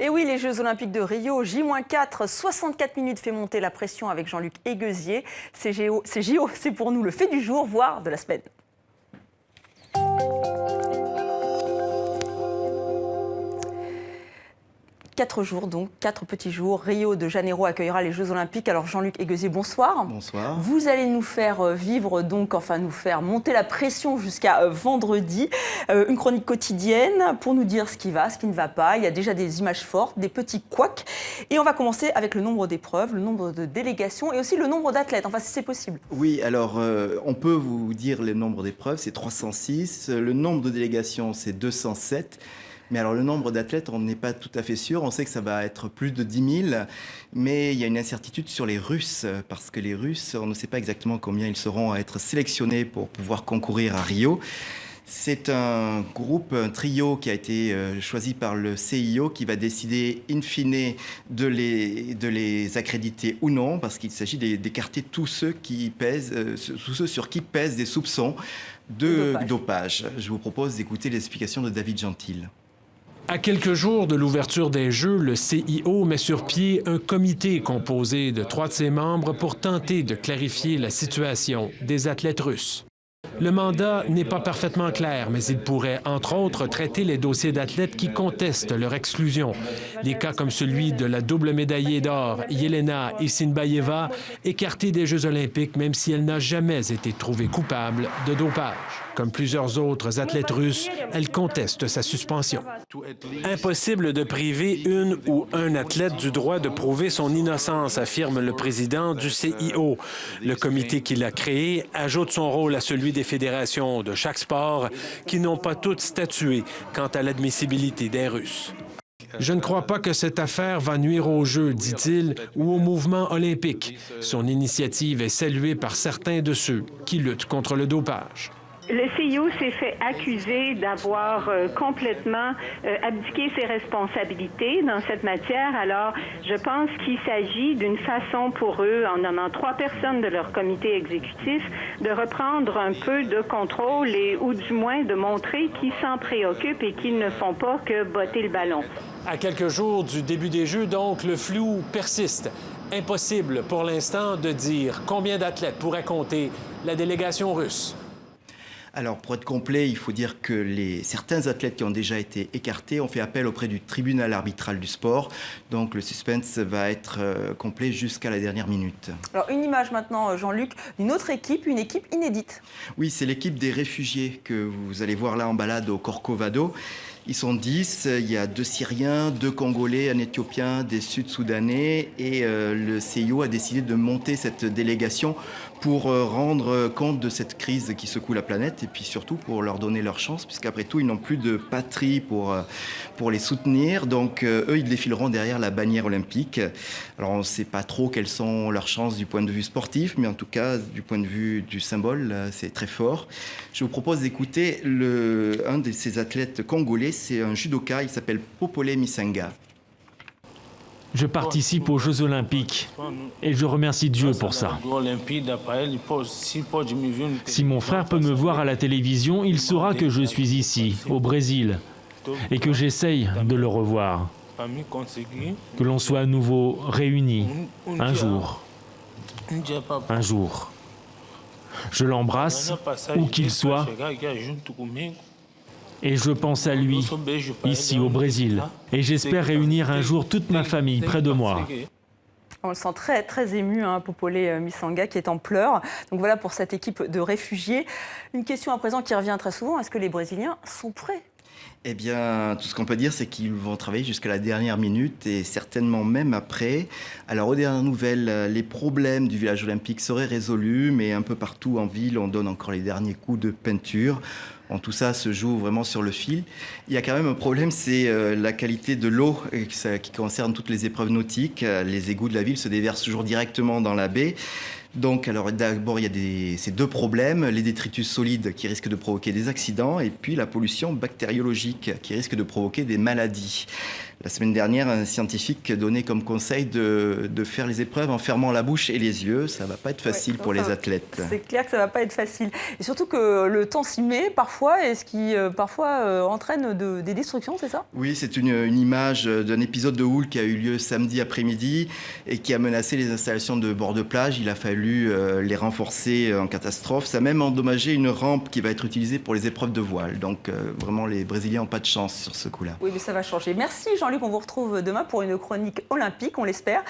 Et oui, les Jeux Olympiques de Rio, J-4, 64 minutes fait monter la pression avec Jean-Luc Egueuzier. Ces JO, c'est pour nous le fait du jour, voire de la semaine. 4 jours donc, 4 petits jours. Rio de Janeiro accueillera les Jeux Olympiques. Alors Jean-Luc Egueuzier, bonsoir. Bonsoir. Vous allez nous faire vivre donc, enfin nous faire monter la pression jusqu'à vendredi. Une chronique quotidienne pour nous dire ce qui va, ce qui ne va pas. Il y a déjà des images fortes, des petits couacs. Et on va commencer avec le nombre d'épreuves, le nombre de délégations et aussi le nombre d'athlètes, enfin si c'est possible. Oui, alors on peut vous dire le nombre d'épreuves, c'est 306. Le nombre de délégations, c'est 207. Mais alors le nombre d'athlètes, on n'est pas tout à fait sûr. On sait que ça va être plus de 10 000, mais il y a une incertitude sur les Russes, parce que les Russes, on ne sait pas exactement combien ils seront à être sélectionnés pour pouvoir concourir à Rio. C'est un groupe, un trio qui a été choisi par le CIO qui va décider in fine de les accréditer ou non, parce qu'il s'agit d'écarter tous ceux sur qui pèsent des soupçons de dopage. Je vous propose d'écouter l'explication de David Gentil. À quelques jours de l'ouverture des Jeux, le CIO met sur pied un comité composé de 3 de ses membres pour tenter de clarifier la situation des athlètes russes. Le mandat n'est pas parfaitement clair, mais il pourrait, entre autres, traiter les dossiers d'athlètes qui contestent leur exclusion. Des cas comme celui de la double médaillée d'or, Yelena Isinbayeva, écartée des Jeux olympiques même si elle n'a jamais été trouvée coupable de dopage. Comme plusieurs autres athlètes russes, elle conteste sa suspension. Impossible de priver une ou un athlète du droit de prouver son innocence, affirme le président du CIO. Le comité qu'il a créé ajoute son rôle à celui des fédérations de chaque sport qui n'ont pas toutes statué quant à l'admissibilité des Russes. Je ne crois pas que cette affaire va nuire aux Jeux, dit-il, ou au mouvement olympique. Son initiative est saluée par certains de ceux qui luttent contre le dopage. Le CIO s'est fait accuser d'avoir complètement abdiqué ses responsabilités dans cette matière. Alors, je pense qu'il s'agit d'une façon pour eux, en nommant 3 personnes de leur comité exécutif, de reprendre un peu de contrôle ou du moins de montrer qu'ils s'en préoccupent et qu'ils ne font pas que botter le ballon. À quelques jours du début des Jeux, donc, le flou persiste. Impossible pour l'instant de dire combien d'athlètes pourrait compter la délégation russe. Alors, pour être complet, il faut dire que certains athlètes qui ont déjà été écartés ont fait appel auprès du tribunal arbitral du sport. Donc, le suspense va être complet jusqu'à la dernière minute. Alors, une image maintenant, Jean-Luc, d'une autre équipe, une équipe inédite. Oui, c'est l'équipe des réfugiés que vous allez voir là en balade au Corcovado. Ils sont 10, il y a 2 Syriens, 2 Congolais, un Éthiopien, des Sud-Soudanais et le CIO a décidé de monter cette délégation pour rendre compte de cette crise qui secoue la planète et puis surtout pour leur donner leur chance puisqu'après tout ils n'ont plus de patrie pour les soutenir. Donc eux ils défileront derrière la bannière olympique. Alors on ne sait pas trop quelles sont leurs chances du point de vue sportif mais en tout cas du point de vue du symbole c'est très fort. Je vous propose d'écouter un de ces athlètes congolais. C'est un judoka, il s'appelle Popole Misanga. Je participe aux Jeux Olympiques et je remercie Dieu pour ça. Si mon frère peut me voir à la télévision, il saura que je suis ici, au Brésil, et que j'essaye de le revoir. Que l'on soit à nouveau réunis, un jour. Un jour. Je l'embrasse, où qu'il soit, et je pense à lui, ici au Brésil. Et j'espère réunir un jour toute ma famille près de moi. On le sent très, très ému, Popole Misanga, qui est en pleurs. Donc voilà pour cette équipe de réfugiés. Une question à présent qui revient très souvent, est-ce que les Brésiliens sont prêts ? Eh bien, tout ce qu'on peut dire, c'est qu'ils vont travailler jusqu'à la dernière minute et certainement même après. Alors, aux dernières nouvelles, les problèmes du village olympique seraient résolus, mais un peu partout en ville, on donne encore les derniers coups de peinture. Bon, tout ça se joue vraiment sur le fil. Il y a quand même un problème, c'est la qualité de l'eau qui concerne toutes les épreuves nautiques. Les égouts de la ville se déversent toujours directement dans la baie. Donc, alors d'abord, il y a ces deux problèmes, les détritus solides qui risquent de provoquer des accidents et puis la pollution bactériologique qui risque de provoquer des maladies. La semaine dernière, un scientifique donnait comme conseil de faire les épreuves en fermant la bouche et les yeux. Ça ne va pas être facile pour les athlètes. C'est clair que ça ne va pas être facile. Et surtout que le temps s'y met parfois, et ce qui parfois entraîne des destructions, c'est ça? Oui, c'est une image d'un épisode de houle qui a eu lieu samedi après-midi et qui a menacé les installations de bord de plage. Il a fallu les renforcer en catastrophe. Ça a même endommagé une rampe qui va être utilisée pour les épreuves de voile. Donc vraiment, les Brésiliens n'ont pas de chance sur ce coup-là. Oui, mais ça va changer. Merci Jean-Luc, on vous retrouve demain pour une chronique olympique, on l'espère.